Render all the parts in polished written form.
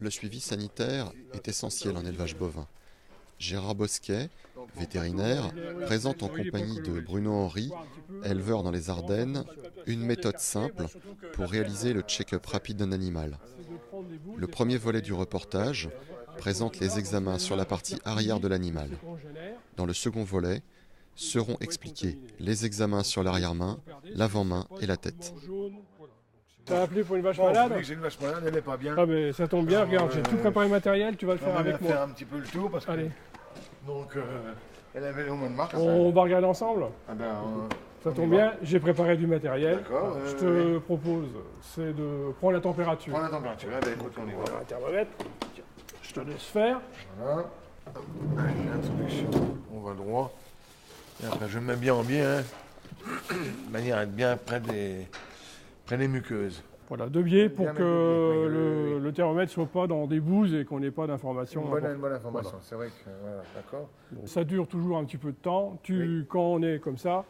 Le suivi sanitaire est essentiel en élevage bovin. Gérard Bosquet, vétérinaire, présente en compagnie de Bruno Henry, éleveur dans les Ardennes, une méthode simple pour réaliser le check-up rapide d'un animal. Le premier volet du reportage présente les examens sur la partie arrière de l'animal. Dans le second volet, seront expliqués les examens sur l'arrière-main, l'avant-main et la tête. T'as appelé pour une vache malade? J'ai une vache malade, elle n'est pas bien. Ah mais ça tombe bien, regarde, j'ai tout préparé le matériel, tu vas le faire avec moi. On va faire un petit peu le tour parce que... Allez. Donc, elle avait au mois de mars. On va regarder ensemble? Ah ben, ça tombe bien, j'ai préparé du matériel. D'accord. Je te propose, c'est de prendre la température. Prends la température, là, ben, écoute, on y va. Voilà, un thermomètre. Je te laisse faire. Voilà. Allez, introduction. On va droit. Et après, je me mets bien en bien, hein, de manière à être bien près des muqueuses. Voilà, de biais pour Bien que mettre de biais, le thermomètre ne soit pas dans des bouses et qu'on n'ait pas d'informations. Une bonne information, c'est vrai que... Voilà, d'accord. Ça dure toujours un petit peu de temps. Quand on est comme ça,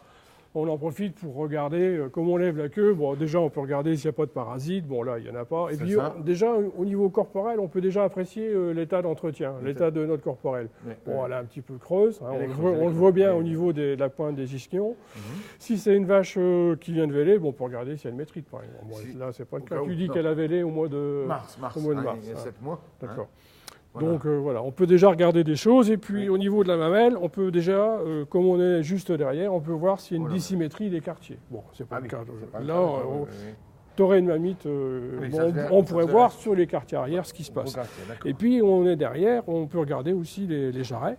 on en profite pour regarder comment on lève la queue. Bon, déjà, on peut regarder s'il n'y a pas de parasites. Bon, là, il n'y en a pas. Et puis, déjà, au niveau corporel, on peut déjà apprécier l'état d'entretien, l'état de notre corporel. Oui, bon, elle est un petit peu creuse. Hein, on le voit bien au niveau de la pointe des ischions. Si c'est une vache qui vient de véler, bon, on peut regarder si elle métrite, par exemple. Bon, là, c'est pas le cas. Tu dis qu'elle a vélé au mois de mars. Il y a 7 mois. D'accord. Voilà. Donc voilà, on peut déjà regarder des choses et puis au niveau de la mamelle, on peut déjà, comme on est juste derrière, on peut voir s'il y a une dissymétrie des quartiers. Bon, c'est pas le cas. Là, tu aurais une mamite, on pourrait voir sur les quartiers arrière ce qui se passe. Et puis on est derrière, on peut regarder aussi les jarrets.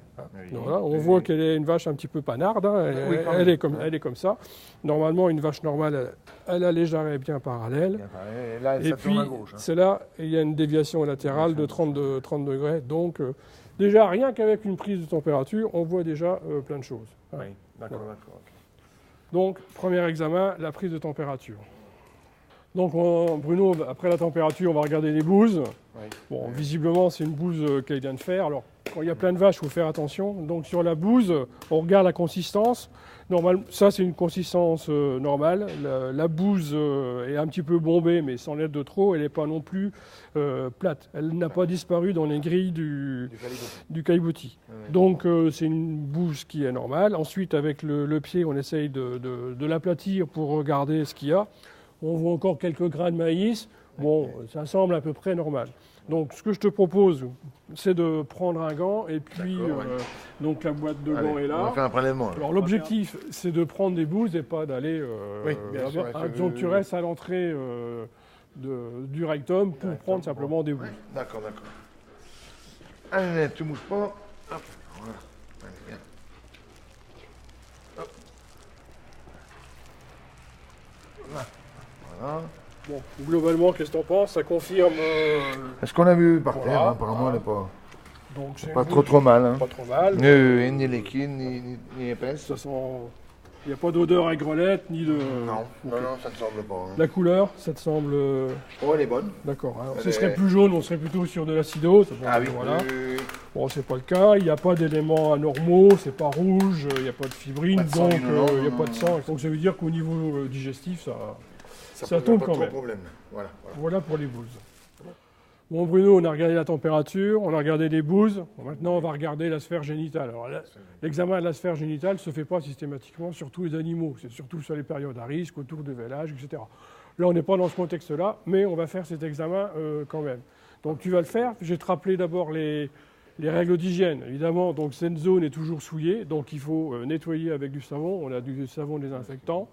Voilà, on voit qu'elle est une vache un petit peu panarde, hein, elle est comme ça. Normalement, une vache normale, elle a les jarrets bien parallèles. Là, et puis, c'est là, il y a une déviation latérale de 30 degrés. Donc, déjà, rien qu'avec une prise de température, on voit déjà plein de choses. Oui, d'accord. Donc, premier examen, la prise de température. Donc, Bruno, après la température, on va regarder les bouses. Bon, visiblement, c'est une bouse qu'elle vient de faire. Alors, quand il y a plein de vaches, il faut faire attention. Donc, sur la bouse, on regarde la consistance. Normalement, ça, c'est une consistance normale. La bouse est un petit peu bombée, mais sans l'être de trop. Elle n'est pas non plus plate. Elle n'a pas disparu dans les grilles du caillebotis. Donc, c'est une bouse qui est normale. Ensuite, avec le pied, on essaye de l'aplatir pour regarder ce qu'il y a. On voit encore quelques grains de maïs. Bon, ça semble à peu près normal. Donc, ce que je te propose, c'est de prendre un gant et puis donc la boîte de gants est là. On va faire un prélèvement. Alors, l'objectif, c'est de prendre des bouses et pas d'aller. Donc, tu restes à l'entrée du rectum pour prendre simplement des bouses. D'accord. Allez, tu ne bouges pas. Hop, voilà. Allez, viens. Hop. Voilà. Bon, globalement, qu'est-ce que tu en penses? Ça confirme. Est-ce qu'on a vu par terre? Apparemment, elle n'est pas. Donc, c'est Pas trop mal. Hein. Pas trop mal. Ni liquide, ni épaisse. Ça sent. Il n'y a pas d'odeur aigrelette, ni de. Non, ça ne semble pas. Hein. La couleur, ça te semble. Oh, elle est bonne. D'accord. Si ce serait plus jaune, on serait plutôt sur de l'acidose. Voilà. Bon, c'est pas le cas. Il n'y a pas d'éléments anormaux, c'est pas rouge, il n'y a pas de fibrine, donc il n'y a pas de sang. Donc ça veut dire qu'au niveau digestif, ça tombe quand même. Problème. Voilà pour les bouses. Bon, Bruno, on a regardé la température, on a regardé les bouses. Bon, maintenant, on va regarder la sphère génitale. Alors, l'examen de la sphère génitale ne se fait pas systématiquement sur tous les animaux. C'est surtout sur les périodes à risque, autour du vélage, etc. Là, on n'est pas dans ce contexte-là, mais on va faire cet examen quand même. Donc, tu vas le faire. Je vais te rappeler d'abord les règles d'hygiène. Évidemment, donc, cette zone est toujours souillée, donc il faut nettoyer avec du savon. On a du savon désinfectant.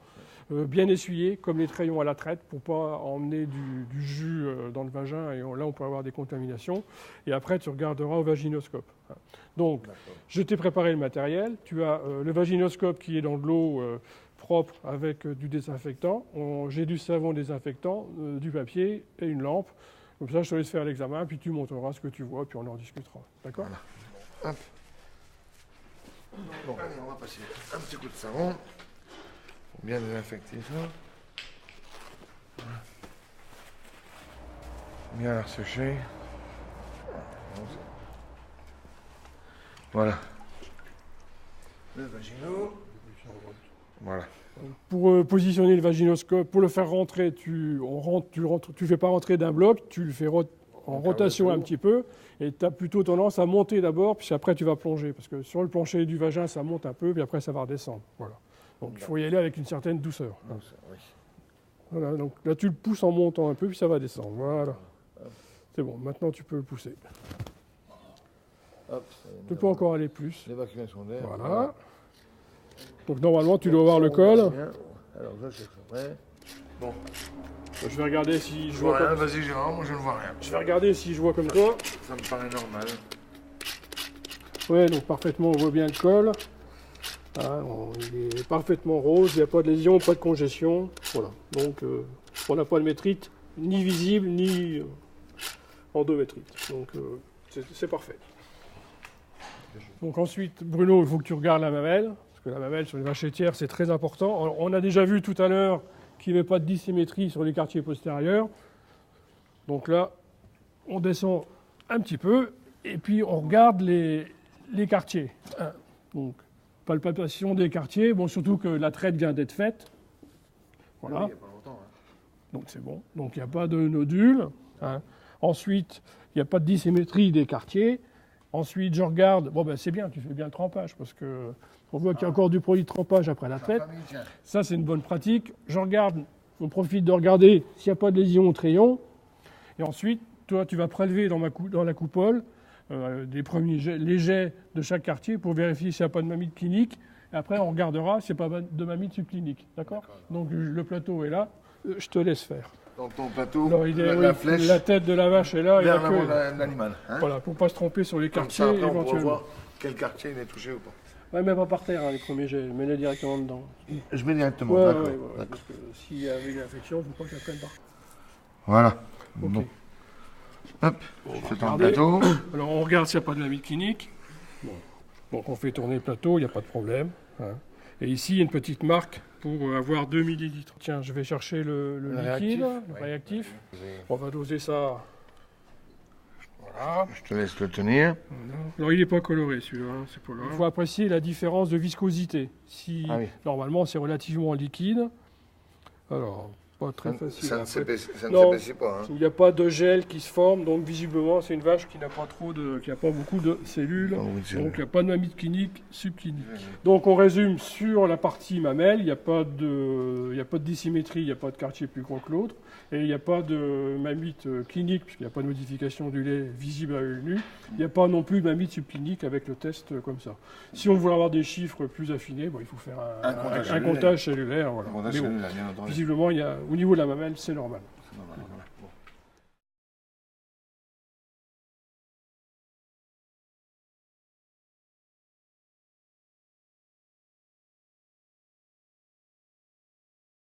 Bien essuyé, comme les crayons à la traite, pour ne pas emmener du jus dans le vagin, et là on peut avoir des contaminations. Et après, tu regarderas au vaginoscope. Donc, je t'ai préparé le matériel. Tu as le vaginoscope qui est dans de l'eau propre avec du désinfectant. J'ai du savon désinfectant, du papier et une lampe. Comme ça, je te laisse faire l'examen, puis tu montreras ce que tu vois, puis on en discutera. D'accord ? Voilà. Hop. Bon, allez, on va passer un petit coup de savon. Bien désinfecter ça. Bien la sécher. Voilà. Le vaginot. Voilà. Pour positionner le vaginoscope, pour le faire rentrer, tu fais pas rentrer d'un bloc, tu le fais en rotation un petit peu, et tu as plutôt tendance à monter d'abord, puis après tu vas plonger, parce que sur le plancher du vagin, ça monte un peu, puis après ça va redescendre. Voilà. Donc il faut y aller avec une certaine douceur. Oui. Voilà, donc là tu le pousses en montant un peu, puis ça va descendre. Voilà. C'est bon, maintenant tu peux le pousser. Hop, Tu peux encore aller plus. l'évacuation d'air. Voilà. Donc normalement tu dois avoir le col. Alors ça c'est vrai. Bon. Je vais regarder si je Je vois vois rien, comme... vas-y Gérard, moi je ne vois rien. Je vais regarder si je vois comme toi. Ça me paraît normal. Ouais, donc parfaitement on voit bien le col. Ah, il est parfaitement rose, il n'y a pas de lésion, pas de congestion. Voilà. Donc on n'a pas de métrite, ni visible, ni endométrite. Donc c'est parfait. Donc ensuite, Bruno, il faut que tu regardes la mamelle, parce que la mamelle sur les vaches laitières, c'est très important. Alors, on a déjà vu tout à l'heure qu'il n'y avait pas de dissymétrie sur les quartiers postérieurs. Donc là, on descend un petit peu, et puis on regarde les quartiers. Donc, palpation des quartiers, bon, surtout que la traite vient d'être faite. Voilà. Oui, il n'y a pas longtemps. Donc c'est bon. Donc il n'y a pas de nodule. Ensuite, il n'y a pas de dissymétrie des quartiers. Ensuite, je regarde. Bon, ben c'est bien, tu fais bien le trempage, parce que on voit qu'il y a encore du produit de trempage après la traite. Ça, c'est une bonne pratique. Je regarde, on profite de regarder s'il n'y a pas de lésion au crayon. Et ensuite, toi, tu vas prélever dans la coupole des premiers les jets de chaque quartier pour vérifier s'il n'y a pas de mamite clinique. Et après, on regardera s'il n'y a pas de mamite subclinique. D'accord ? Donc, le plateau est là. Je te laisse faire. Donc ton plateau, Alors, la flèche la tête de la vache est là. vers et la queue est là. l'animal. Hein, Voilà, pour ne pas se tromper sur les comme quartiers ça, après, on pourra éventuellement. voir quel quartier il est touché ou pas. Ouais, mais pas par terre, les premiers jets. Mets-les directement dedans. Je mets directement, Ouais, d'accord. ouais, parce que s'il y avait une infection, il ne faut pas qu'elle prenne par. Voilà. Ok. Bon. Hop, je fais ton Regardez. plateau. Alors on regarde s'il n'y a pas de mamite clinique. Bon. Donc on fait tourner le plateau, il n'y a pas de problème. Et ici, il y a une petite marque pour avoir 2 millilitres. Tiens, je vais chercher le liquide, le réactif. On va doser ça. Voilà. Je te laisse le tenir. Alors il n'est pas coloré celui-là, c'est pas grave. Il faut apprécier la différence de viscosité. Si normalement c'est relativement liquide, alors pas très facile. Ça ne après. s'épaissit pas. Hein. Il n'y a pas de gel qui se forme, donc visiblement c'est une vache qui n'a pas qui n'a pas beaucoup de cellules, donc il n'y a pas de mamite clinique, subclinique. Donc on résume sur la partie mamelle, il n'y a pas de dissymétrie, il n'y a pas de quartier plus gros que l'autre, et il n'y a pas de mamite clinique puisqu'il n'y a pas de modification du lait visible à l'œil nu. Il n'y a pas non plus de mamite subclinique avec le test comme ça. Si on veut avoir des chiffres plus affinés, bon, il faut faire un comptage cellulaire. Voilà. Mais bon, visiblement, au niveau de la mamelle, c'est normal.